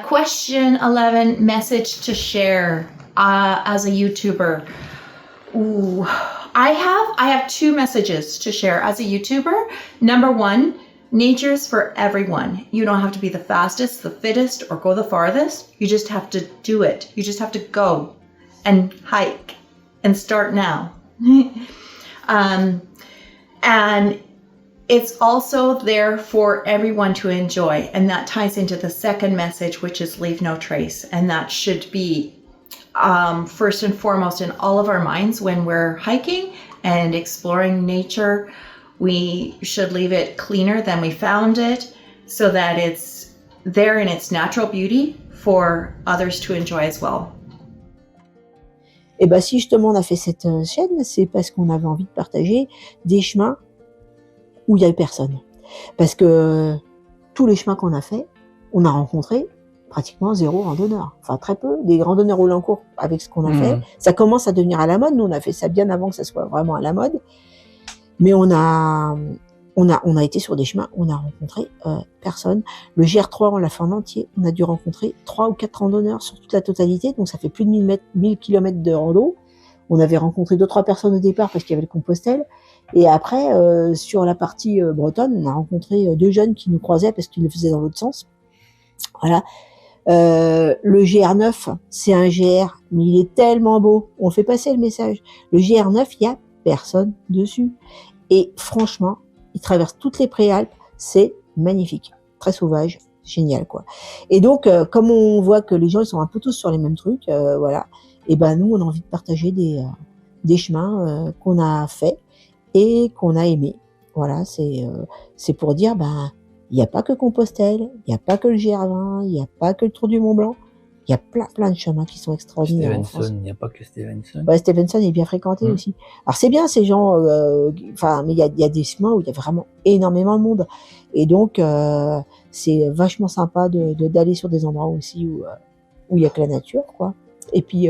Question 11, message to share as a YouTuber. Ooh, I have two messages to share as a YouTuber. Number one, nature's for everyone. You don't have to be the fastest, the fittest, or go the farthest. You just have to do it. You just have to go and hike and start now. And it's also there for everyone to enjoy. And that ties into the second message, which is leave no trace. And that should be first and foremost in all of our minds when we're hiking and exploring nature. We should leave it cleaner than we found it so that it's there in its natural beauty for others to enjoy as well. Et ben si justement on a fait cette chaîne, c'est parce qu'on avait envie de partager des chemins où il y avait personne. Parce que tous les chemins qu'on a fait, on a rencontré pratiquement zéro randonneur. Enfin très peu, des randonneurs au long cours avec ce qu'on a fait. Ça commence à devenir à la mode. Nous on a fait ça bien avant que ça soit vraiment à la mode. Mais on a été sur des chemins, on a rencontré personne. Le GR3, on l'a fait en entier. On a dû rencontrer 3 ou 4 randonneurs sur toute la totalité. Donc ça fait plus de 1000 km de rando. On avait rencontré 2-3 personnes au départ parce qu'il y avait le Compostelle. Et après, sur la partie bretonne, on a rencontré 2 jeunes qui nous croisaient parce qu'ils le faisaient dans l'autre sens. Voilà. Le GR9, c'est un GR, mais il est tellement beau. On fait passer le message. Le GR9, il y a personne dessus. Et franchement, il traverse toutes les préalpes. C'est magnifique. Très sauvage. Génial, quoi. Et donc, comme on voit que les gens, ils sont un peu tous sur les mêmes trucs, voilà. Et ben, nous, on a envie de partager des chemins qu'on a fait et qu'on a aimé. Voilà, c'est pour dire, ben, il n'y a pas que Compostelle, il n'y a pas que le GR20, il n'y a pas que le Tour du Mont Blanc. Il y a plein de chemins qui sont extraordinaires. Stevenson, il n'y a pas que Stevenson. Ouais, Stevenson est bien fréquenté aussi. Alors c'est bien ces gens, mais il y a des chemins où il y a vraiment énormément de monde. Et donc c'est vachement sympa d'aller sur des endroits aussi où il y a que la nature, quoi. Et puis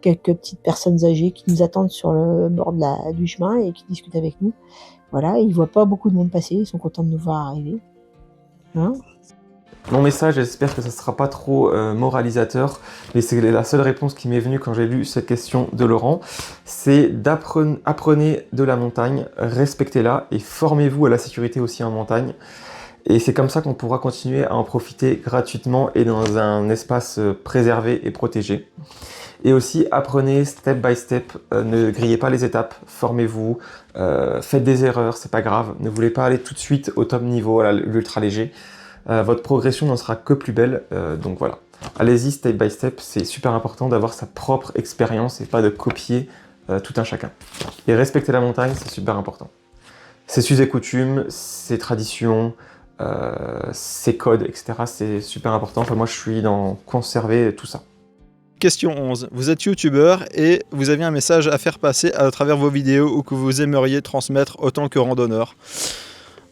quelques petites personnes âgées qui nous attendent sur le bord du chemin et qui discutent avec nous. Voilà, ils voient pas beaucoup de monde passer, ils sont contents de nous voir arriver. Hein ? Mon message, j'espère que ça ne sera pas trop moralisateur, mais c'est la seule réponse qui m'est venue quand j'ai lu cette question de Laurent, c'est apprenez de la montagne, respectez-la et formez-vous à la sécurité aussi en montagne. Et c'est comme ça qu'on pourra continuer à en profiter gratuitement et dans un espace préservé et protégé. Et aussi, apprenez step by step, ne grillez pas les étapes, formez-vous, faites des erreurs, c'est pas grave, ne voulez pas aller tout de suite au top niveau, à l'ultra léger. Votre progression n'en sera que plus belle, donc voilà. Allez-y step by step, c'est super important d'avoir sa propre expérience et pas de copier tout un chacun. Et respecter la montagne, c'est super important. Ses us et coutumes, ses traditions, ses codes, etc. C'est super important. Enfin, moi, je suis dans conserver tout ça. Question 11. Vous êtes youtubeur et vous avez un message à faire passer à travers vos vidéos ou que vous aimeriez transmettre autant que randonneur.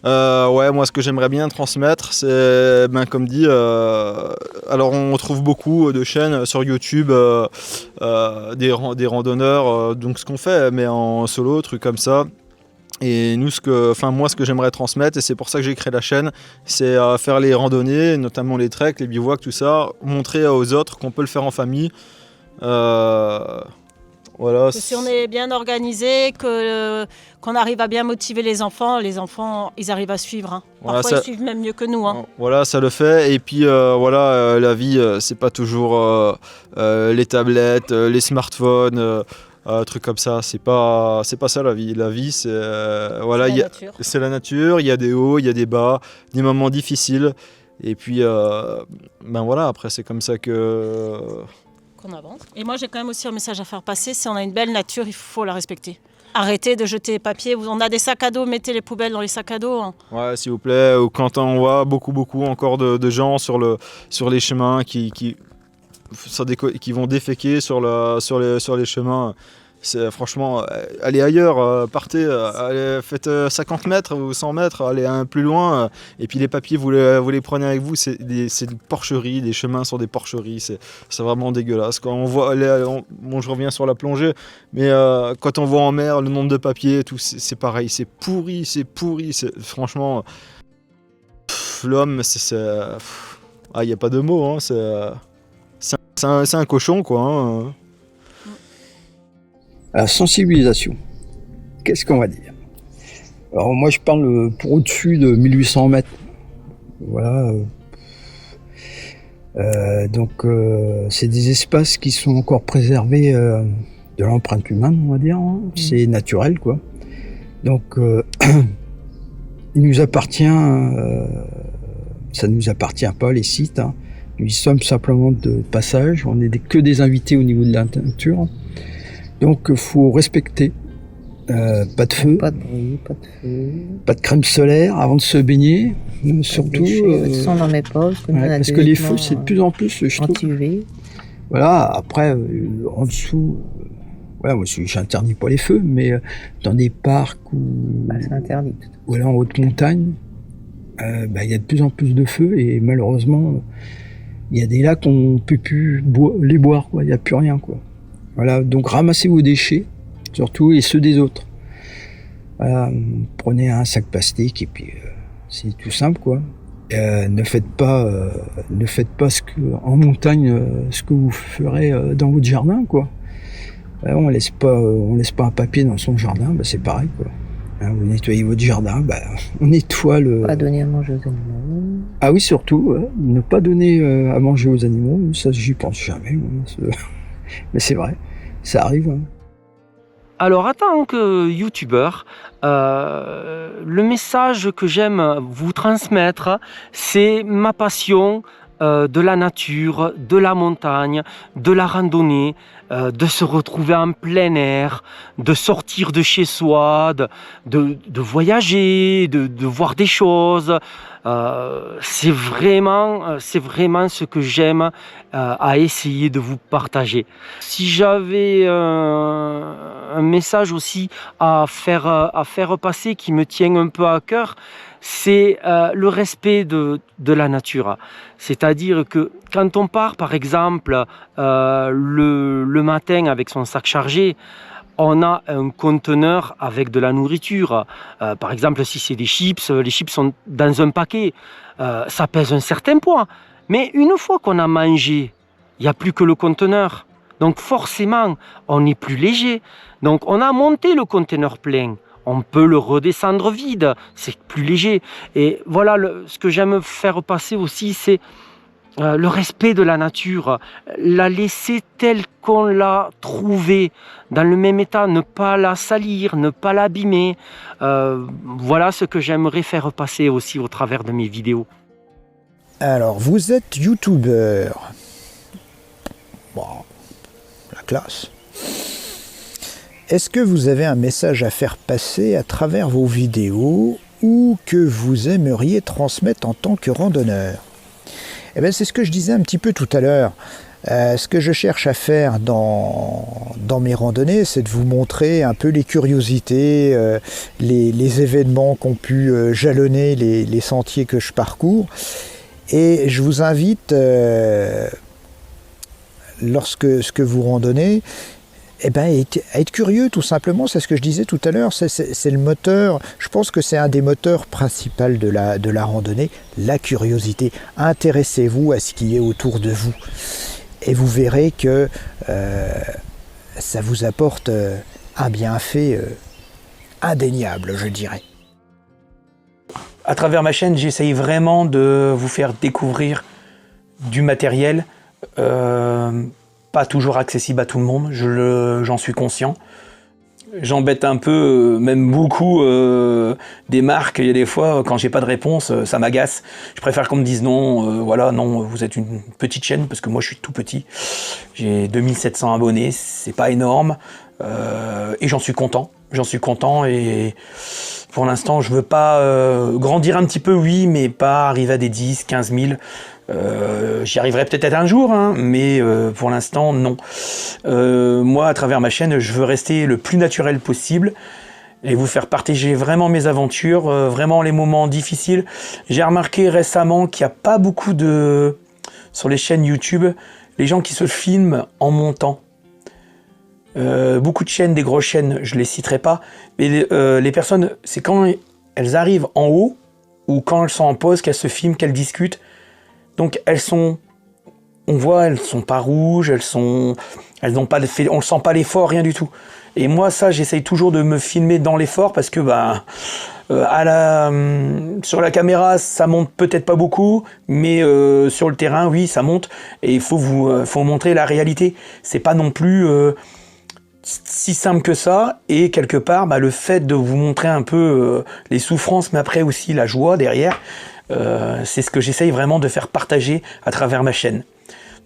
Ouais, moi ce que j'aimerais bien transmettre, c'est, comme dit, alors on trouve beaucoup de chaînes sur YouTube, des randonneurs, donc ce qu'on fait, mais en solo, trucs comme ça. Et nous, moi ce que j'aimerais transmettre, et c'est pour ça que j'ai créé la chaîne, c'est faire les randonnées, notamment les treks, les bivouacs, tout ça, montrer aux autres qu'on peut le faire en famille. Voilà. Que si on est bien organisé, qu'on arrive à bien motiver les enfants, ils arrivent à suivre. Hein. Voilà, parfois, ils suivent même mieux que nous. Hein. Voilà, ça le fait. Et puis, la vie, c'est pas toujours les tablettes, les smartphones, trucs comme ça. C'est pas ça la vie. La vie, c'est c'est la nature. Il y a des hauts, il y a des bas, des moments difficiles. Et puis, après, c'est comme ça que... qu'on avance. Et moi, j'ai quand même aussi un message à faire passer. Si on a une belle nature, il faut la respecter. Arrêtez de jeter les papiers. On a des sacs à dos, mettez les poubelles dans les sacs à dos. Hein. Ouais, s'il vous plaît. Ou quand on voit beaucoup encore de gens sur les chemins qui qui vont déféquer sur les chemins. Franchement, allez ailleurs, partez, faites 50 mètres ou 100 mètres, allez un peu plus loin, et puis les papiers, vous les prenez avec vous, c'est des porcheries, les chemins sont des porcheries, c'est vraiment dégueulasse. Quand on voit, bon, je reviens sur la plongée, mais quand on voit en mer le nombre de papiers, tout, c'est pareil, c'est pourri, franchement, l'homme, il n'y a pas de mots, hein, c'est un cochon, quoi. Hein. La sensibilisation, qu'est-ce qu'on va dire? Alors moi je parle pour au-dessus de 1800 mètres. Voilà. Donc c'est des espaces qui sont encore préservés de l'empreinte humaine, on va dire. Hein. C'est naturel, quoi. Donc il nous appartient, ça ne nous appartient pas, les sites. Hein. Nous y sommes simplement de passage, on n'est que des invités au niveau de la nature. Donc faut respecter, pas de feu, Pas de bruit, pas de feu. pas de crème solaire avant de se baigner, surtout. Ça, on n'en met pas, Parce que les feux, c'est de plus en plus, je trouve. anti-UV. Voilà, après, en dessous, voilà, moi j'interdis pas les feux, mais dans des parcs ou C'est interdit. voilà, en haute montagne, il y a de plus en plus de feux et malheureusement, il y a des lacs on peut plus les boire, quoi. Il n'y a plus rien, quoi. Voilà, donc ramassez vos déchets, surtout, et ceux des autres. Voilà, prenez un sac plastique et puis c'est tout simple, quoi. Ne faites pas en montagne ce que vous ferez dans votre jardin, quoi. On laisse pas un papier dans son jardin, c'est pareil, quoi. Hein, vous nettoyez votre jardin, on nettoie le. Pas donner à manger aux animaux. Ah oui, surtout, ne pas donner à manger aux animaux, ça j'y pense jamais. Moi, mais c'est vrai, ça arrive. Hein. Alors, en tant que youtubeur, le message que j'aime vous transmettre, c'est ma passion de la nature, de la montagne, de la randonnée, de se retrouver en plein air, de sortir de chez soi, de voyager, de voir des choses. C'est vraiment ce que j'aime à essayer de vous partager. Si j'avais un message aussi à faire passer qui me tient un peu à cœur, c'est le respect de la nature. C'est-à-dire que quand on part, par exemple, le matin avec son sac chargé, on a un conteneur avec de la nourriture. Par exemple, si c'est des chips, les chips sont dans un paquet. Ça pèse un certain poids. Mais une fois qu'on a mangé, il n'y a plus que le conteneur. Donc forcément, on est plus léger. Donc on a monté le conteneur plein. On peut le redescendre vide, c'est plus léger. Et voilà, ce que j'aime faire passer aussi, c'est le respect de la nature, la laisser telle qu'on l'a trouvée, dans le même état, ne pas la salir, ne pas l'abîmer. Voilà ce que j'aimerais faire passer aussi au travers de mes vidéos. Alors, vous êtes youtubeur. Bon, la classe. Est-ce que vous avez un message à faire passer à travers vos vidéos ou que vous aimeriez transmettre en tant que randonneur? Eh bien, c'est ce que je disais un petit peu tout à l'heure. Ce que je cherche à faire dans mes randonnées, c'est de vous montrer un peu les curiosités, les événements qu'ont pu jalonner les sentiers que je parcours. Et je vous invite, lorsque vous randonnez, à être curieux tout simplement. C'est ce que je disais tout à l'heure, c'est le moteur, je pense que c'est un des moteurs principaux de la randonnée, la curiosité. Intéressez-vous à ce qui est autour de vous et vous verrez que ça vous apporte un bienfait indéniable, je dirais. À travers ma chaîne, j'essaye vraiment de vous faire découvrir du matériel pas toujours accessible à tout le monde, j'en suis conscient. J'embête un peu, même beaucoup, des marques. Il y a des fois, quand j'ai pas de réponse, ça m'agace. Je préfère qu'on me dise non, voilà, non, vous êtes une petite chaîne, parce que moi je suis tout petit. J'ai 2700 abonnés, c'est pas énorme, et j'en suis content. Et Pour l'instant, je veux pas grandir un petit peu, oui, mais pas arriver à des 10, 15 000. J'y arriverai peut-être un jour, hein, mais pour l'instant, non. Moi, à travers ma chaîne, je veux rester le plus naturel possible et vous faire partager vraiment mes aventures, vraiment les moments difficiles. J'ai remarqué récemment qu'il n'y a pas beaucoup de... Sur les chaînes YouTube, les gens qui se filment en montant. Beaucoup de chaînes, des grosses chaînes, je les citerai pas, mais les personnes, c'est quand elles arrivent en haut ou quand elles sont en pause, qu'elles se filment, qu'elles discutent. Donc elles sont, on voit, elles sont pas rouges, elles n'ont pas fait, on ne sent pas l'effort, rien du tout. Et moi ça, j'essaye toujours de me filmer dans l'effort parce que sur la caméra, ça monte peut-être pas beaucoup, mais sur le terrain, oui, ça monte. Et il faut faut montrer la réalité. C'est pas non plus si simple que ça, et quelque part le fait de vous montrer un peu les souffrances, mais après aussi la joie derrière, c'est ce que j'essaye vraiment de faire partager à travers ma chaîne,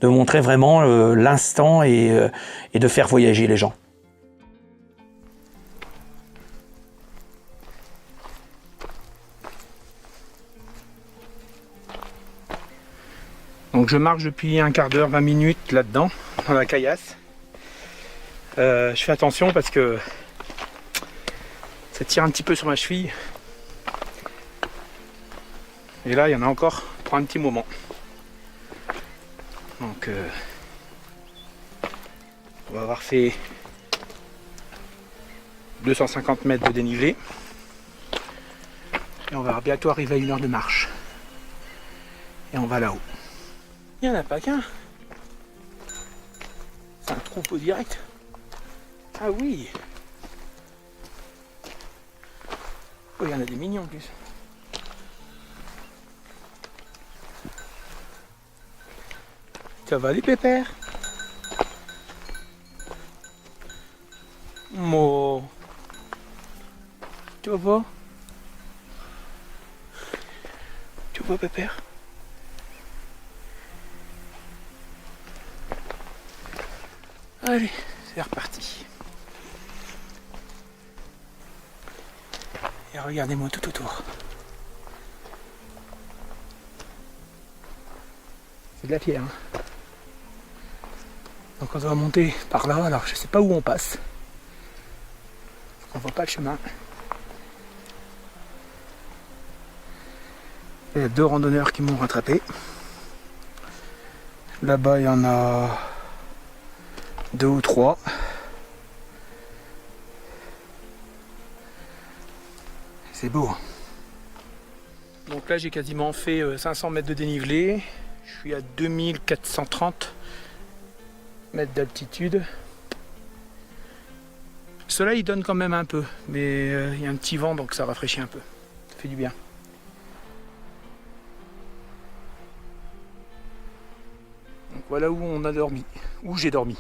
de montrer vraiment l'instant et de faire voyager les gens. Donc je marche depuis un quart d'heure, 20 minutes là-dedans, dans la caillasse. Je fais attention parce que ça tire un petit peu sur ma cheville. Et là, il y en a encore pour un petit moment. Donc, on va avoir fait 250 mètres de dénivelé. Et on va bientôt arriver à 1 heure de marche. Et on va là-haut. Il n'y en a pas qu'un. C'est un troupeau direct. Ah oui. Oh, il y en a des mignons en plus. Ça va les pépères? Mo. Tu vas voir? Tu vois pépère? Allez, c'est reparti. Et regardez-moi tout autour. C'est de la pierre. Hein. Donc on va monter par là, alors je sais pas où on passe. On voit pas le chemin. Il y a 2 randonneurs qui m'ont rattrapé. Là-bas il y en a 2 ou 3. C'est beau. Donc là j'ai quasiment fait 500 mètres de dénivelé. Je suis à 2430 mètres d'altitude. Le soleil donne quand même un peu, mais il y a un petit vent donc ça rafraîchit un peu. Ça fait du bien. Donc voilà où on a dormi, où j'ai dormi.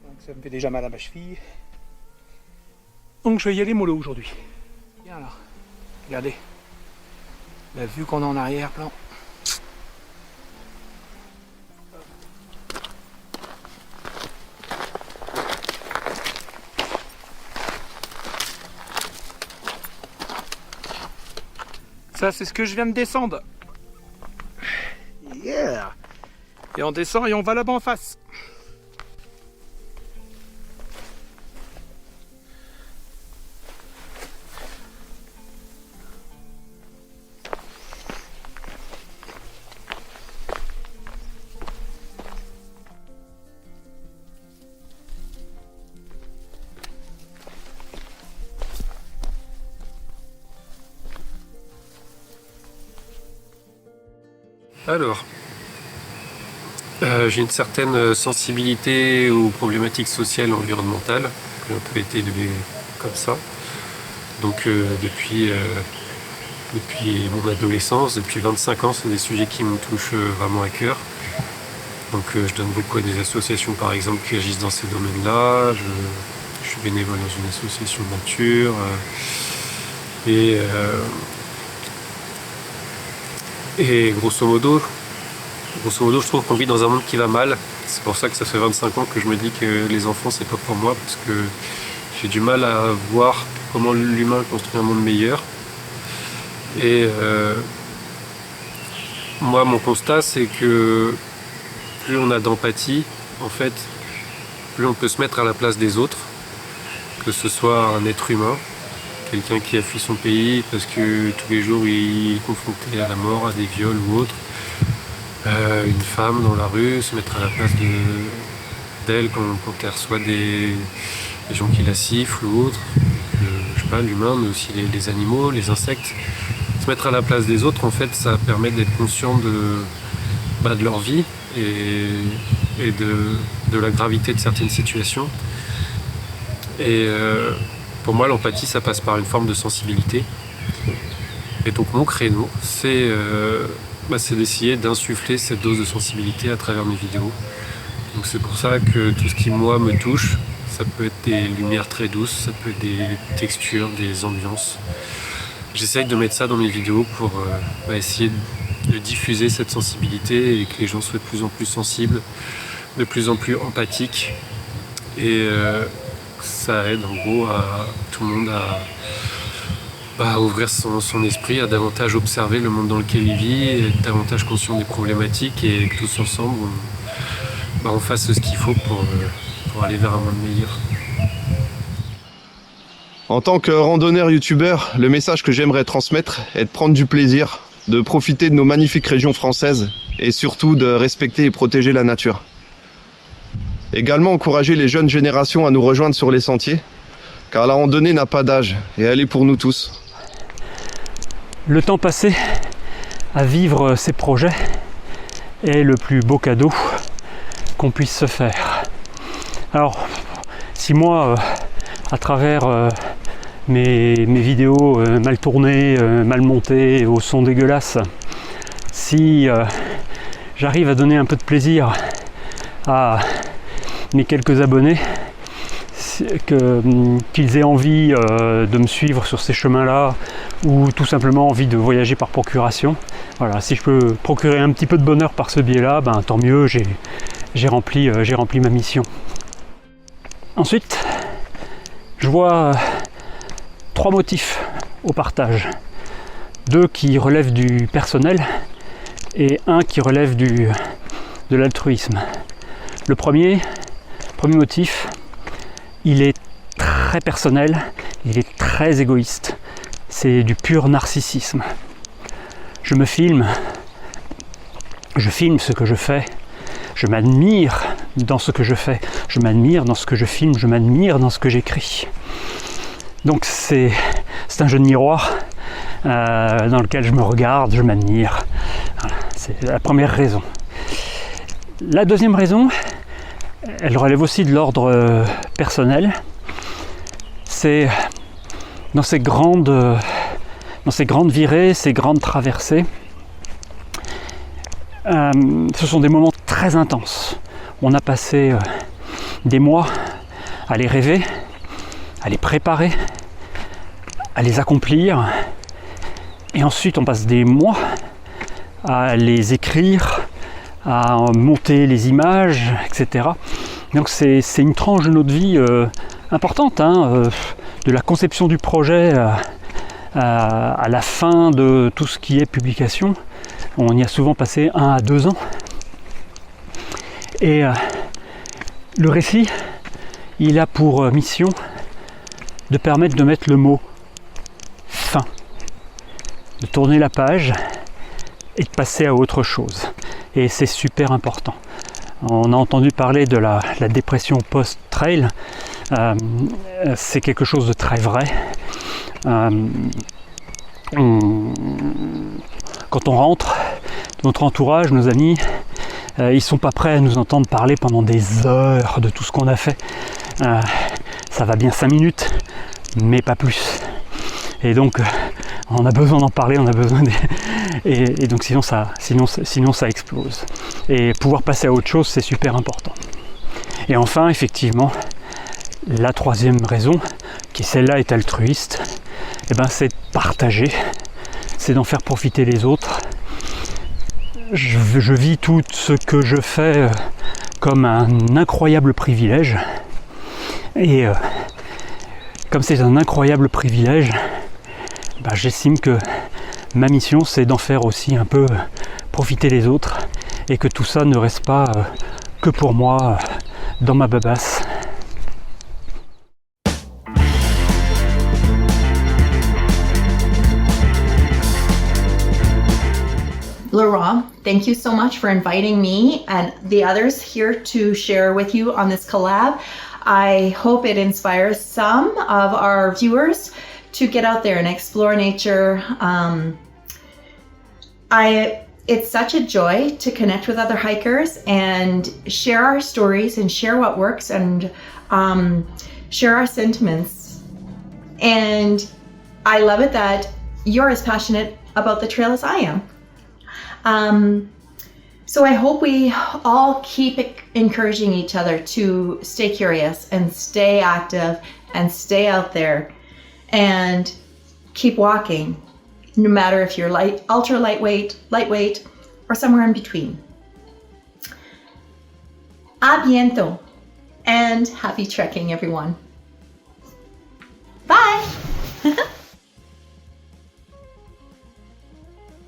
Donc ça me fait déjà mal à ma cheville. Donc je vais y aller mollo aujourd'hui. Bien là, regardez la vue qu'on a en arrière-plan. Ça c'est ce que je viens de descendre. Yeah. Et on descend et on va là-bas en face. Alors, j'ai une certaine sensibilité aux problématiques sociales et environnementales, j'ai un peu été élevé comme ça. Donc depuis mon adolescence, depuis 25 ans, c'est des sujets qui me touchent vraiment à cœur. Donc je donne beaucoup à des associations par exemple qui agissent dans ces domaines-là. Je suis bénévole dans une association de nature. Et grosso modo, je trouve qu'on vit dans un monde qui va mal C'est pour ça que ça fait 25 ans que je me dis que les enfants, c'est pas pour moi, parce que j'ai du mal à voir comment l'humain construit un monde meilleur. Et moi, mon constat, c'est que plus on a d'empathie, en fait, plus on peut se mettre à la place des autres, que ce soit un être humain, quelqu'un qui a fui son pays parce que tous les jours il est confronté à la mort, à des viols ou autre, une femme dans la rue, se mettre à la place d'elle quand elle reçoit des gens qui la sifflent ou autre, je sais pas, l'humain, mais aussi les animaux, les insectes. Se mettre à la place des autres, en fait, ça permet d'être conscient de leur vie et de la gravité de certaines situations. Et pour moi, l'empathie, ça passe par une forme de sensibilité. Et donc mon créneau, c'est d'essayer d'insuffler cette dose de sensibilité à travers mes vidéos. Donc c'est pour ça que tout ce qui, moi, me touche, ça peut être des lumières très douces, ça peut être des textures, des ambiances. J'essaye de mettre ça dans mes vidéos pour essayer de diffuser cette sensibilité et que les gens soient de plus en plus sensibles, de plus en plus empathiques. Et ça aide en gros à tout le monde à ouvrir son esprit, à davantage observer le monde dans lequel il vit, et être davantage conscient des problématiques, et que tous ensemble on fasse ce qu'il faut pour aller vers un monde meilleur. En tant que randonneur youtubeur, le message que j'aimerais transmettre est de prendre du plaisir, de profiter de nos magnifiques régions françaises et surtout de respecter et protéger la nature. Également encourager les jeunes générations à nous rejoindre sur les sentiers, car la randonnée n'a pas d'âge et elle est pour nous tous. Le temps passé à vivre ces projets est le plus beau cadeau qu'on puisse se faire. Alors, si moi, à travers mes vidéos mal tournées, mal montées, au son dégueulasse, si j'arrive à donner un peu de plaisir à mes quelques abonnés, qu'ils aient envie de me suivre sur ces chemins-là, ou tout simplement envie de voyager par procuration, voilà, si je peux procurer un petit peu de bonheur par ce biais-là, ben, tant mieux, j'ai rempli ma mission. Ensuite, je vois 3 motifs au partage. 2 qui relèvent du personnel et 1 qui relève de l'altruisme. Le premier motif, il est très personnel, il est très égoïste. C'est du pur narcissisme. Je me filme, je filme ce que je fais, je m'admire dans ce que je fais, je m'admire dans ce que je filme, je m'admire dans ce que j'écris. Donc c'est un jeu de miroir dans lequel je me regarde, je m'admire. Voilà, c'est la première raison. La deuxième raison, elle relève aussi de l'ordre personnel. C'est dans ces grandes virées, ces grandes traversées, ce sont des moments très intenses. On a passé des mois à les rêver, à les préparer, à les accomplir, et ensuite on passe des mois à les écrire, à monter les images, etc. Donc c'est une tranche de notre vie importante, de la conception du projet à la fin de tout ce qui est publication. On y a souvent passé 1 à 2 ans. Et le récit, il a pour mission de permettre de mettre le mot fin, de tourner la page et de passer à autre chose. Et c'est super important. On a entendu parler de la dépression post-trail. C'est quelque chose de très vrai. Quand on rentre, notre entourage, nos amis, ils sont pas prêts à nous entendre parler pendant des heures de tout ce qu'on a fait. Ça va bien 5 minutes, mais pas plus. Et donc, on a besoin d'en parler, on a besoin et donc sinon ça explose. Et pouvoir passer à autre chose, c'est super important. Et enfin, effectivement, la troisième raison, qui celle-là est altruiste, c'est de partager, c'est d'en faire profiter les autres. Je vis tout ce que je fais comme un incroyable privilège. Et comme c'est un incroyable privilège, j'estime que ma mission, c'est d'en faire aussi un peu profiter les autres et que tout ça ne reste pas que pour moi dans ma babasse. Laurent, thank you so much for inviting me and the others here to share with you on this collab. I hope it inspires some of our viewers to get out there and explore nature. It's such a joy to connect with other hikers and share our stories and share what works and share our sentiments. And I love it that you're as passionate about the trail as I am. So I hope we all keep encouraging each other to stay curious and stay active and stay out there and keep walking, no matter if you're ultra lightweight, or somewhere in between. A bientôt and happy trekking, everyone. Bye!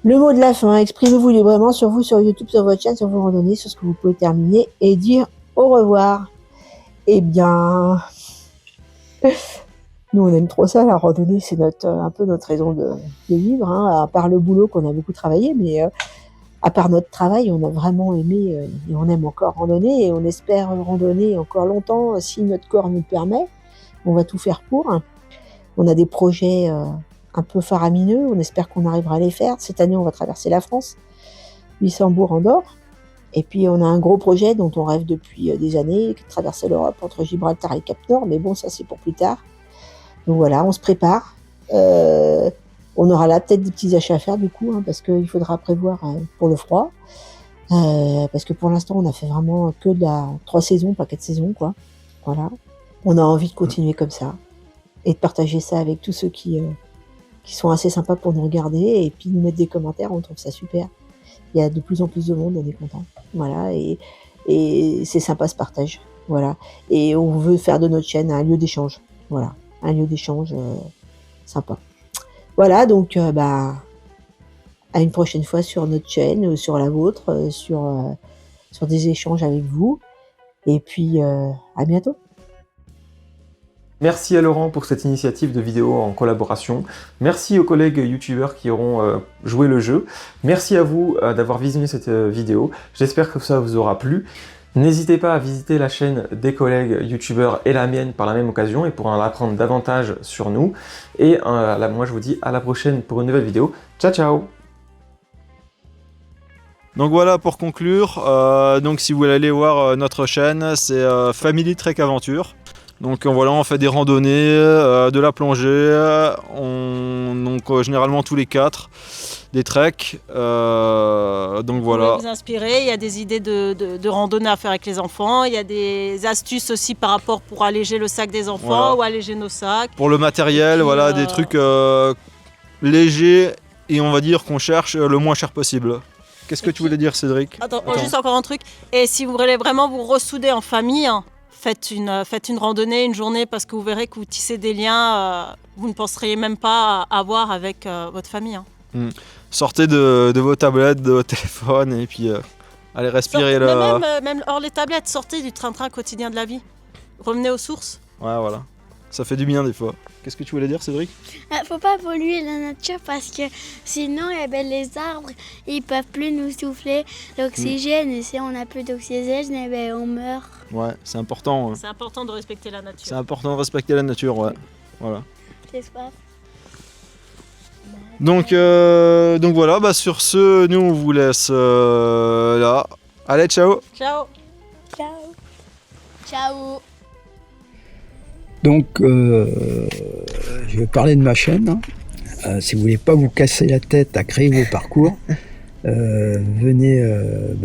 Le mot de la fin, exprimez-vous librement sur vous, sur YouTube, sur votre chaîne, sur vos randonnées, sur ce que vous pouvez terminer et dire au revoir. Eh bien, nous on aime trop ça, la randonnée, c'est un peu notre raison de vivre, hein, à part le boulot qu'on a beaucoup travaillé, mais à part notre travail, on a vraiment aimé et on aime encore randonner et on espère randonner encore longtemps si notre corps nous le permet. On va tout faire pour. On a des projets un peu faramineux, on espère qu'on arrivera à les faire. Cette année, on va traverser la France, Luxembourg, Andorre. Et puis, on a un gros projet dont on rêve depuis des années, traverser l'Europe entre Gibraltar et le Cap Nord, mais bon, ça, c'est pour plus tard. Donc voilà, on se prépare. On aura là peut-être des petits achats à faire, du coup, hein, parce qu'il faudra prévoir pour le froid. Parce que pour l'instant, on a fait vraiment que 3 saisons, pas 4 saisons, quoi. Voilà. On a envie de continuer comme ça et de partager ça avec tous ceux qui sont assez sympas pour nous regarder et puis nous mettre des commentaires, on trouve ça super. Il y a de plus en plus de monde, on est content. Voilà, et c'est sympa ce partage. Voilà. Et on veut faire de notre chaîne un lieu d'échange. Voilà, un lieu d'échange sympa. Voilà, donc à une prochaine fois sur notre chaîne, sur la vôtre, sur des échanges avec vous. Et puis à bientôt. Merci à Laurent pour cette initiative de vidéo en collaboration. Merci aux collègues youtubeurs qui auront joué le jeu. Merci à vous d'avoir visionné cette vidéo. J'espère que ça vous aura plu. N'hésitez pas à visiter la chaîne des collègues youtubeurs et la mienne par la même occasion et pour en apprendre davantage sur nous. Et moi je vous dis à la prochaine pour une nouvelle vidéo. Ciao ciao! Donc voilà pour conclure, donc si vous voulez aller voir notre chaîne, c'est Family Trek Aventure. Donc voilà, on fait des randonnées, de la plongée, généralement tous les 4, des treks, donc voilà. Vous pouvez vous inspirer, il y a des idées de randonnée à faire avec les enfants, il y a des astuces aussi par rapport pour alléger le sac des enfants voilà. ou alléger nos sacs. Pour le matériel, puis, voilà, des trucs légers et on va dire qu'on cherche le moins cher possible. Qu'est-ce que tu voulais dire, Cédric? Attends. Juste encore un truc, et si vous voulez vraiment vous ressouder en famille, faites une randonnée, une journée, parce que vous verrez que vous tissez des liens, vous ne penseriez même pas avoir avec votre famille. Sortez de vos tablettes, de vos téléphones, et puis allez respirer Même hors les tablettes, sortez du train-train quotidien de la vie. Revenez aux sources. Ouais, voilà. Ça fait du bien des fois. Qu'est-ce que tu voulais dire, Cédric? Faut pas polluer la nature parce que sinon les arbres ils peuvent plus nous souffler l'oxygène et si on n'a plus d'oxygène on meurt. Ouais, c'est important. C'est important de respecter la nature. C'est important de respecter la nature, ouais. Voilà. J'ai soif. Donc voilà, sur ce, nous on vous laisse là. Allez, ciao. Ciao. Ciao. Ciao. Donc, je vais parler de ma chaîne. Si vous voulez pas vous casser la tête à créer vos parcours, venez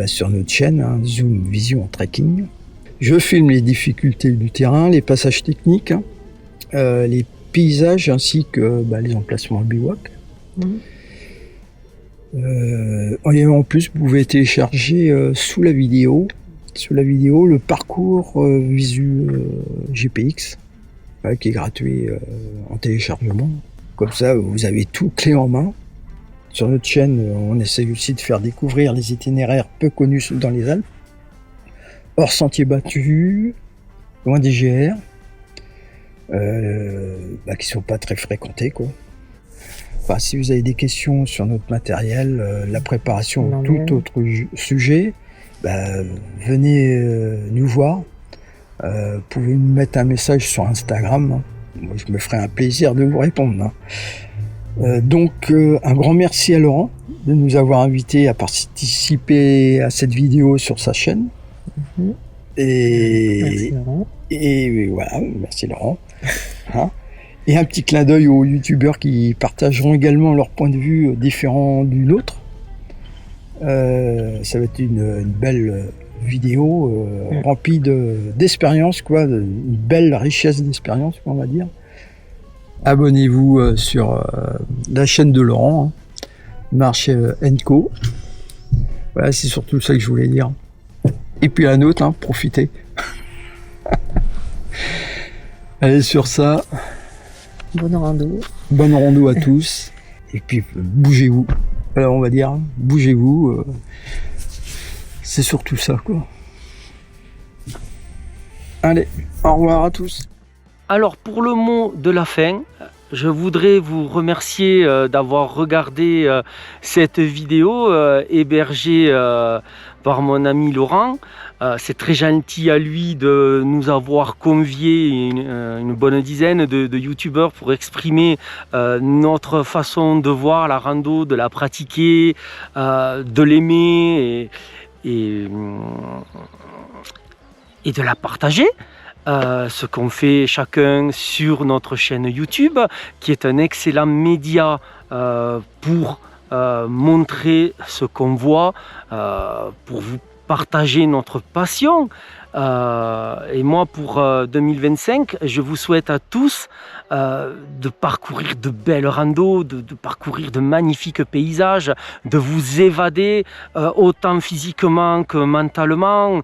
sur notre chaîne, Zoom Vision Trekking. Je filme les difficultés du terrain, les passages techniques, les paysages ainsi que les emplacements bivouac. Et en plus, vous pouvez télécharger sous la vidéo sur la vidéo le parcours Visu GPX, qui est gratuit en téléchargement. Comme ça, vous avez tout clé en main. Sur notre chaîne, on essaie aussi de faire découvrir les itinéraires peu connus dans les Alpes, hors sentiers battus, loin des GR, qui sont pas très fréquentés, quoi. Enfin, si vous avez des questions sur notre matériel, la préparation ou tout autre sujet, venez nous voir. Vous pouvez nous mettre un message sur Instagram. Moi, je me ferai un plaisir de vous répondre. Donc, un grand merci à Laurent de nous avoir invités à participer à cette vidéo sur sa chaîne. Merci Laurent. Et voilà, merci Laurent. Et un petit clin d'œil aux youtubeurs qui partageront également leur point de vue différent du nôtre. Ça va être une belle vidéo remplie d'expérience, quoi, une belle richesse d'expérience, on va dire. Abonnez-vous sur la chaîne de Laurent, Marche & Co. Voilà, c'est surtout ça que je voulais dire. Et puis la nôtre, profitez. Allez, sur ça. Bonne rando. Bonne rando à tous. Et puis, bougez-vous. Alors, on va dire, bougez-vous. C'est surtout ça, quoi. Allez, au revoir à tous. Alors, pour le mot de la fin, je voudrais vous remercier d'avoir regardé cette vidéo hébergée par mon ami Laurent. C'est très gentil à lui de nous avoir conviés une bonne dizaine de youtubeurs pour exprimer notre façon de voir la rando, de la pratiquer, de l'aimer et de la partager. Ce qu'on fait chacun sur notre chaîne YouTube, qui est un excellent média pour montrer ce qu'on voit, pour vous partager notre passion. Et moi, pour 2025, je vous souhaite à tous de parcourir de belles randos, de parcourir de magnifiques paysages, de vous évader autant physiquement que mentalement.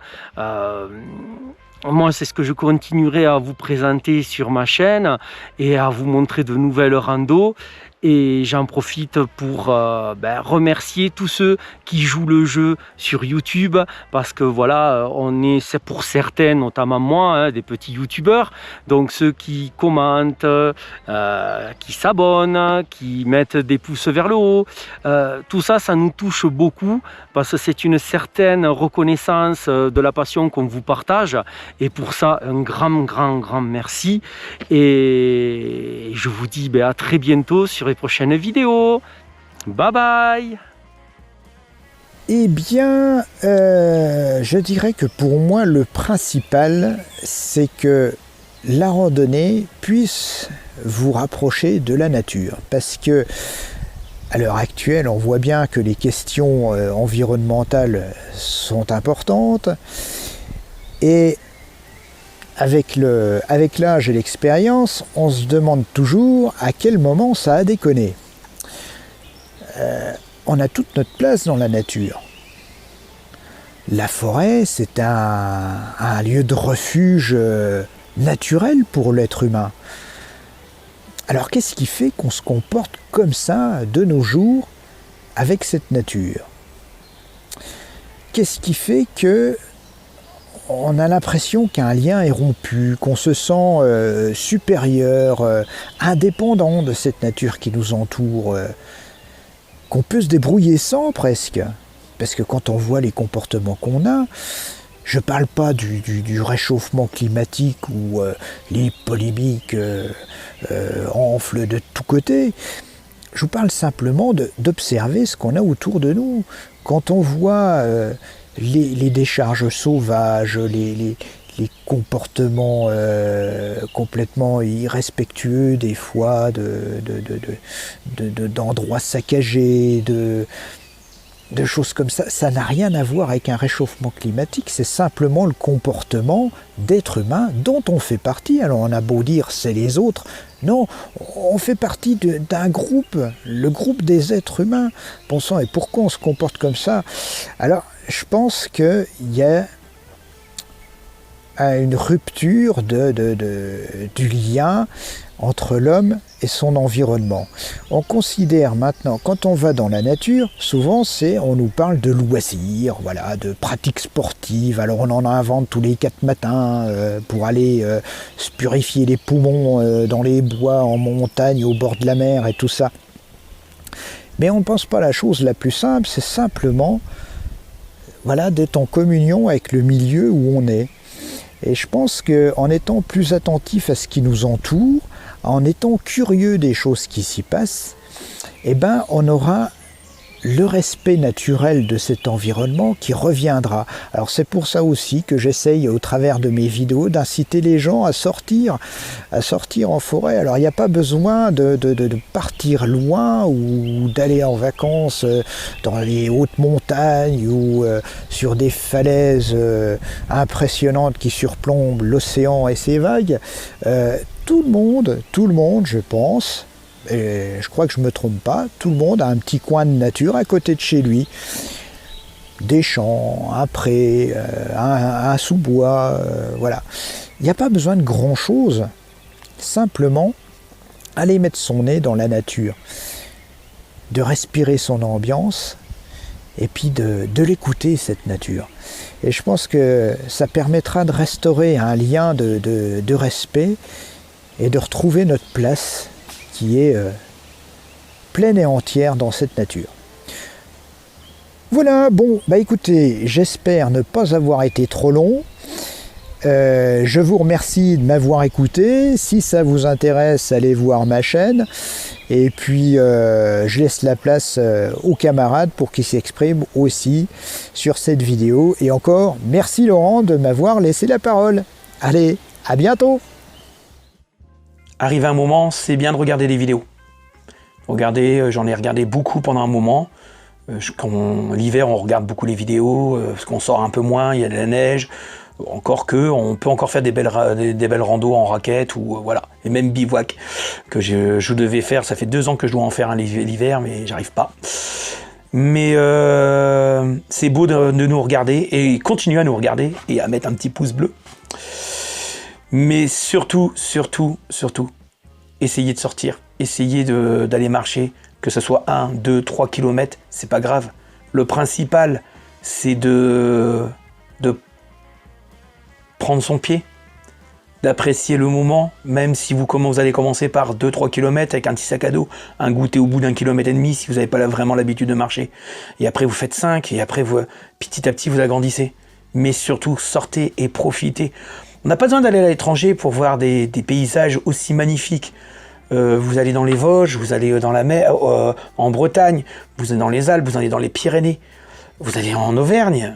Moi, c'est ce que je continuerai à vous présenter sur ma chaîne et à vous montrer de nouvelles randos. Et j'en profite pour remercier tous ceux qui jouent le jeu sur YouTube, parce que voilà, c'est pour certains, notamment moi, des petits youtubeurs, donc ceux qui commentent, qui s'abonnent, qui mettent des pouces vers le haut, tout ça, ça nous touche beaucoup, parce que c'est une certaine reconnaissance de la passion qu'on vous partage, et pour ça, un grand merci, et je vous dis à très bientôt sur les prochaines vidéos. Bye bye. Eh bien, je dirais que pour moi, le principal, c'est que la randonnée puisse vous rapprocher de la nature. Parce que, à l'heure actuelle, on voit bien que les questions environnementales sont importantes. Et avec l'âge et l'expérience, on se demande toujours à quel moment ça a déconné. On a toute notre place dans la nature. La forêt, c'est un lieu de refuge naturel pour l'être humain. Alors qu'est-ce qui fait qu'on se comporte comme ça de nos jours avec cette nature? Qu'est-ce qui fait que on a l'impression qu'un lien est rompu, qu'on se sent supérieur, indépendant de cette nature qui nous entoure, qu'on peut se débrouiller sans presque? Parce que quand on voit les comportements qu'on a, je ne parle pas du réchauffement climatique où les polémiques enflent de tous côtés. Je vous parle simplement d'observer ce qu'on a autour de nous. Quand on voit les décharges sauvages, les comportements complètement irrespectueux des fois, d'endroits saccagés, de choses comme ça, ça n'a rien à voir avec un réchauffement climatique, c'est simplement le comportement d'êtres humains dont on fait partie. Alors on a beau dire c'est les autres, non, on fait partie d'un groupe, le groupe des êtres humains. Bon sang, et pourquoi on se comporte comme ça? Alors je pense qu'il y a à une rupture du lien entre l'homme et son environnement. On considère maintenant, quand on va dans la nature, souvent on nous parle de loisirs, voilà, de pratiques sportives. Alors on en invente tous les 4 matins pour aller se purifier les poumons dans les bois, en montagne, au bord de la mer et tout ça. Mais on ne pense pas à la chose la plus simple, c'est simplement voilà, d'être en communion avec le milieu où on est. Et je pense qu'en étant plus attentif à ce qui nous entoure, en étant curieux des choses qui s'y passent, eh ben, on aura le respect naturel de cet environnement qui reviendra. Alors c'est pour ça aussi que j'essaye au travers de mes vidéos d'inciter les gens à sortir en forêt. Alors il n'y a pas besoin de partir loin ou d'aller en vacances dans les hautes montagnes ou sur des falaises impressionnantes qui surplombent l'océan et ses vagues. Tout le monde, je pense, et je crois que je ne me trompe pas, tout le monde a un petit coin de nature à côté de chez lui. Des champs, un pré, un sous-bois, voilà. Il n'y a pas besoin de grand-chose, simplement aller mettre son nez dans la nature, de respirer son ambiance et puis de l'écouter, cette nature. Et je pense que ça permettra de restaurer un lien de respect et de retrouver notre place qui est pleine et entière dans cette nature. Voilà, bon, bah écoutez, j'espère ne pas avoir été trop long. Je vous remercie de m'avoir écouté. Si ça vous intéresse, allez voir ma chaîne. Et puis, je laisse la place aux camarades pour qu'ils s'expriment aussi sur cette vidéo. Et encore, merci Laurent de m'avoir laissé la parole. Allez, à bientôt. Arrive un moment, c'est bien de regarder des vidéos. Regardez, j'en ai regardé beaucoup pendant un moment. L'hiver, on regarde beaucoup les vidéos, parce qu'on sort un peu moins, il y a de la neige. Encore que, on peut encore faire des belles randos en raquette, ou voilà, et même bivouac, que je devais faire. Ça fait 2 ans que je dois en faire un l'hiver, mais j'arrive pas. Mais c'est beau de nous regarder, et continuer à nous regarder, et à mettre un petit pouce bleu. Mais surtout, essayez de sortir, essayez d'aller marcher, que ce soit 1, 2, 3 km, c'est pas grave. Le principal, c'est de prendre son pied, d'apprécier le moment, même si vous allez commencer par 2-3 km avec un petit sac à dos, un goûter au bout d'1,5 km si vous n'avez pas vraiment l'habitude de marcher. Et après vous faites 5, et après petit à petit vous agrandissez. Mais surtout, sortez et profitez. On n'a pas besoin d'aller à l'étranger pour voir des paysages aussi magnifiques. Vous allez dans les Vosges, vous allez dans la mer, en Bretagne, vous allez dans les Alpes, vous allez dans les Pyrénées, vous allez en Auvergne.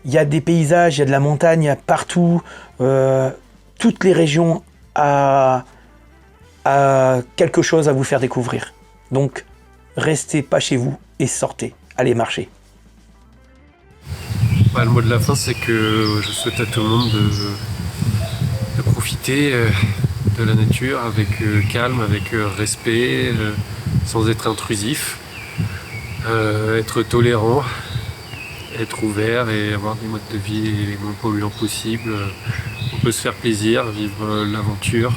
Il y a des paysages, il y a de la montagne, il y a partout. Toutes les régions a quelque chose à vous faire découvrir. Donc, restez pas chez vous et sortez, allez marcher. Le mot de la fin, c'est que je souhaite à tout le monde de profiter de la nature avec calme, avec respect, sans être intrusif, être tolérant, être ouvert et avoir des modes de vie les moins polluants possibles. On peut se faire plaisir, vivre l'aventure,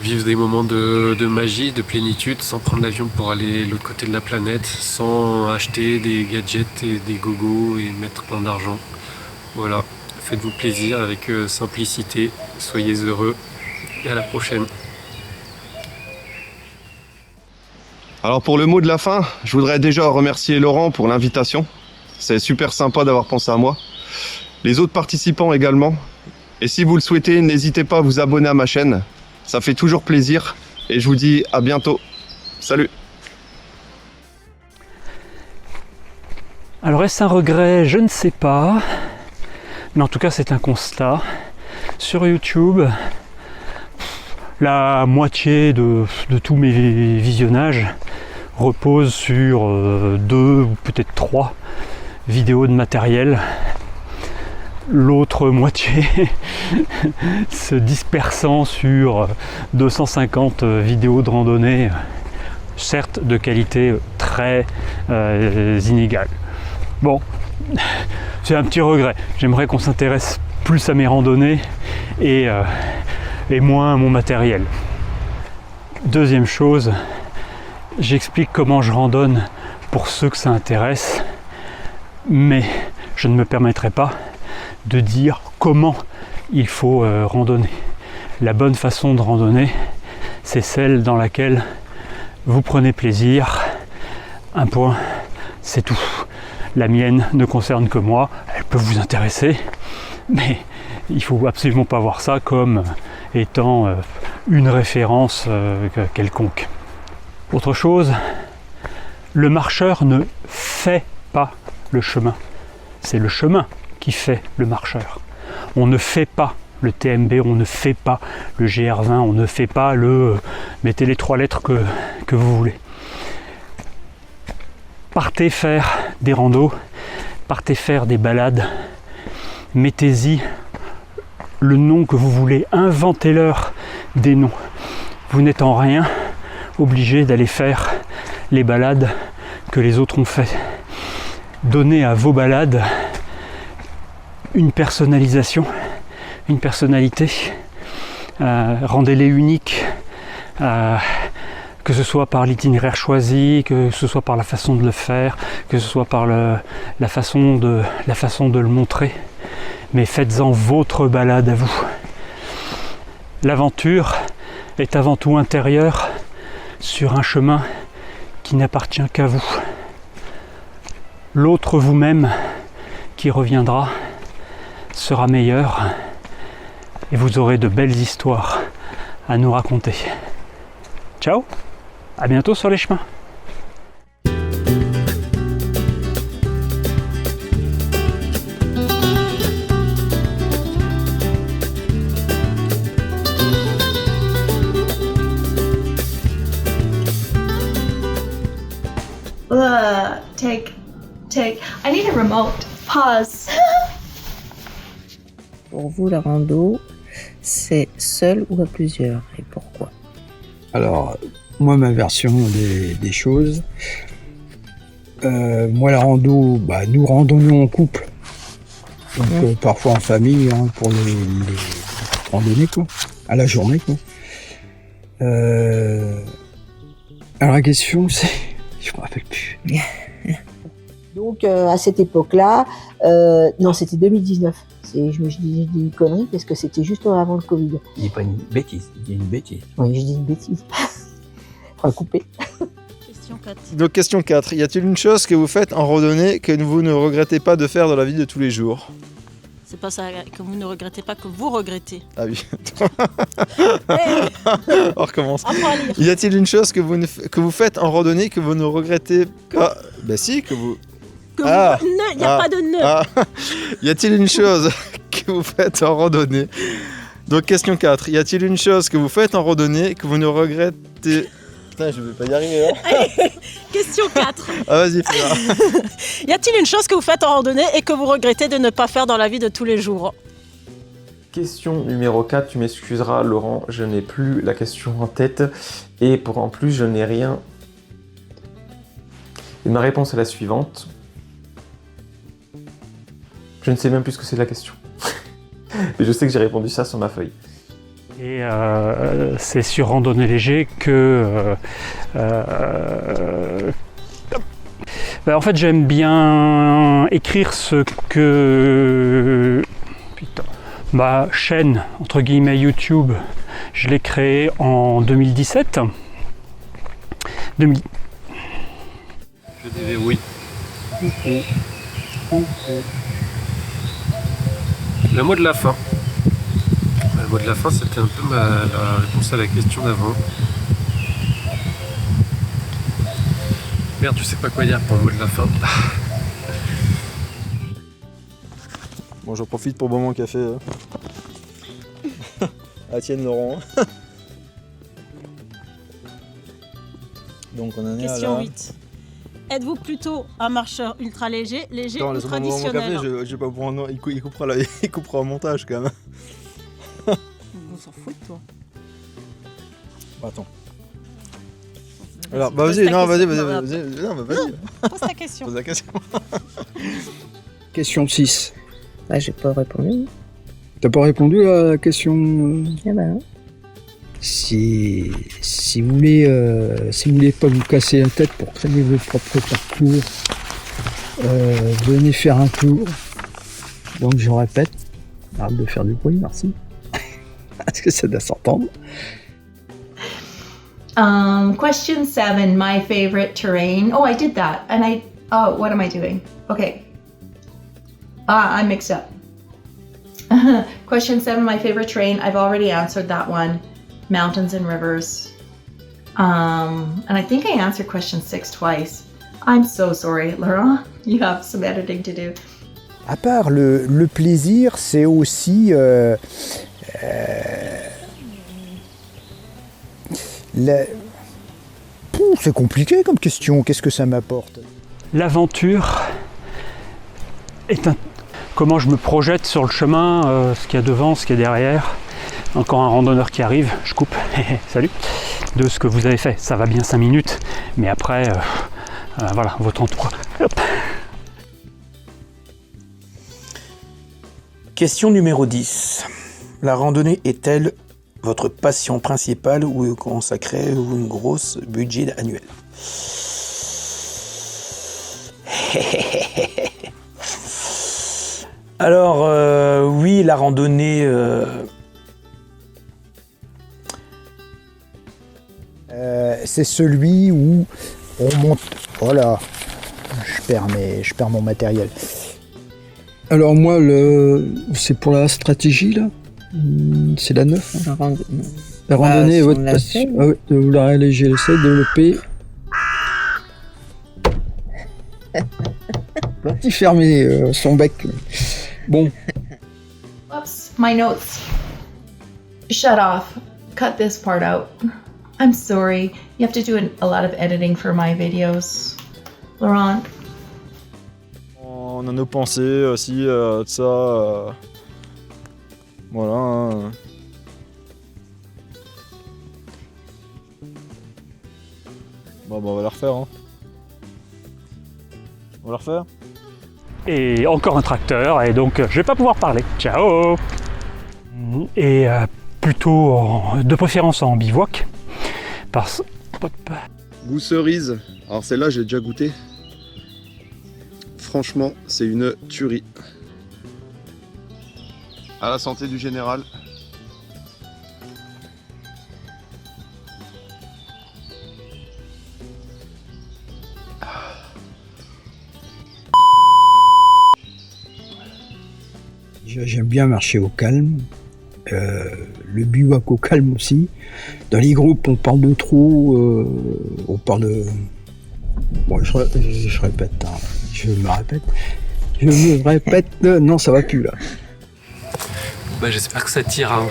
vivre des moments de magie, de plénitude, sans prendre l'avion pour aller de l'autre côté de la planète, sans acheter des gadgets et des gogos et mettre plein d'argent. Voilà, faites-vous plaisir avec simplicité, soyez heureux et à la prochaine. Alors pour le mot de la fin, je voudrais déjà remercier Laurent pour l'invitation. C'est super sympa d'avoir pensé à moi. Les autres participants également. Et si vous le souhaitez, n'hésitez pas à vous abonner à ma chaîne. Ça fait toujours plaisir. Et je vous dis à bientôt. Salut. Alors est-ce un regret? Je ne sais pas. Mais en tout cas c'est un constat. Sur YouTube, la moitié de tous mes visionnages repose sur 2 ou peut-être 3 vidéos de matériel. L'autre moitié se dispersant sur 250 vidéos de randonnée, certes de qualité très inégale. Bon, c'est un petit regret. J'aimerais qu'on s'intéresse plus à mes randonnées et moins à mon matériel. Deuxième chose, j'explique comment je randonne pour ceux que ça intéresse, mais je ne me permettrai pas de dire comment il faut randonner. La bonne façon de randonner, c'est celle dans laquelle vous prenez plaisir. Un point, c'est tout. La mienne ne concerne que moi, elle peut vous intéresser, mais il ne faut absolument pas voir ça comme étant une référence quelconque. Autre chose, le marcheur ne fait pas le chemin. C'est le chemin qui fait le marcheur. On ne fait pas le TMB, on ne fait pas le GR20, on ne fait pas le mettez les 3 lettres que vous voulez. Partez faire des randos, partez faire des balades, mettez-y le nom que vous voulez, inventez-leur des noms. Vous n'êtes en rien obligé d'aller faire les balades que les autres ont fait. Donnez à vos balades une personnalisation, une personnalité, rendez-les uniques, que ce soit par l'itinéraire choisi, que ce soit par la façon de le faire, que ce soit par la façon de le montrer, mais faites-en votre balade à vous. L'aventure est avant tout intérieure sur un chemin qui n'appartient qu'à vous. L'autre vous-même qui reviendra sera meilleur et vous aurez de belles histoires à nous raconter. Ciao, à bientôt sur les chemins. Take. I need a remote. Pause. Pour vous, la rando, c'est seul ou à plusieurs et pourquoi? Alors, moi, ma version des choses, moi, la rando, nous randonnons en couple, donc parfois en famille, hein, pour les randonnées, quoi, à la journée, quoi. Alors, la question, c'est... Je me rappelle plus. Donc, à cette époque-là, non, c'était 2019. Je dis une connerie parce que c'était juste avant le Covid. Il dit pas une bêtise, il dit une bêtise. Oui, je dis une bêtise. Faudra couper. Question 4. Donc question 4. Y a-t-il une chose que vous faites en randonnée que vous ne regrettez pas de faire dans la vie de tous les jours? C'est pas ça que vous ne regrettez pas, que vous regrettez. Ah oui. On recommence. Apprends à lire. Y a-t-il une chose que vous faites en randonnée que vous ne regrettez pas? Bah si, que vous... Il n'y a pas de nœud. Y a-t-il une chose que vous faites en randonnée? Donc question 4. Y a-t-il une chose que vous faites en randonnée que vous ne regrettez... Putain, je vais pas y arriver là. Allez, question 4. Ah vas-y, fais-la. Y a-t-il une chose que vous faites en randonnée et que vous regrettez de ne pas faire dans la vie de tous les jours? Question numéro 4, tu m'excuseras Laurent, je n'ai plus la question en tête et en plus je n'ai rien. Et ma réponse est la suivante. Je ne sais même plus ce que c'est la question. Mais je sais que j'ai répondu ça sur ma feuille. Et c'est sur Randonnée Léger que... en fait, j'aime bien écrire ce que... Putain. Ma chaîne, entre guillemets, YouTube, je l'ai créée en 2017. Je dirais oui. Le mot de la fin. Le mot de la fin, c'était un peu la réponse à la question d'avant. Merde, je sais pas quoi dire pour le mot de la fin. Bon, j'en profite pour boire mon café. À tienne, Laurent. Donc on en est Question à la... 8. Êtes-vous plutôt un marcheur ultra léger Attends, ou laisse-moi boire mon traditionnel? café, je vais pas boire un nom, il coupera au montage quand même. On s'en fout de toi. Attends. Alors, bah vas-y, non, vas-y. Non, bah vas-y. Pose ta question. Pose la question. Question 6. J'ai pas répondu. T'as pas répondu à la question Ah bah non. si vous voulez pas vous casser la tête pour créer vos propres parcours, venez faire un tour. Donc je répète, arrête de faire du bruit, merci. Parce que ça doit s'entendre. Question 7, my favorite terrain. Oh, I did that. Oh, what am I doing? Okay. I'm mixed up. Question 7, my favorite terrain. I've already answered that one. Mountains and rivers. And I think I answered question 6 twice. I'm so sorry, Laurent. You have some editing to do. À part le plaisir, c'est aussi c'est compliqué comme question. Qu'est-ce que ça m'apporte? L'aventure est comment je me projette sur le chemin, ce qu'il y a devant, ce qu'il y a derrière. Encore un randonneur qui arrive, je coupe, salut, de ce que vous avez fait. Ça va bien 5 minutes, mais après, voilà, votre entourage. Question numéro 10. La randonnée est-elle votre passion principale ou consacrez-vous une grosse budget annuel? Alors, oui, la randonnée... c'est celui où on monte... Voilà, je perds mon matériel. Alors moi, c'est pour la stratégie, là. C'est la 9. Hein. La randonnée est votre passion. Ah oui, de vouloir alléger le sel, développer. Petit fermer son bec. Bon. Whoops, my notes. Shut off. Cut this part out. I'm sorry. You have to do a lot of editing for my videos. Laurent. On a nos pensées aussi, de ça. Voilà. Hein. Bon, on va la refaire. Hein. On va la refaire. Et encore un tracteur, et donc je vais pas pouvoir parler. Ciao. Et plutôt de préférence en bivouac. Parce... Goût cerise. Alors celle-là, j'ai déjà goûté. Franchement, c'est une tuerie. À la santé du général. J'aime bien marcher au calme. Le bivouac au calme aussi. Dans les groupes, on parle de trop. On parle de... Bon, je répète. Hein. Je me répète. Non, ça va plus là. Bah, j'espère que ça tire. Hein.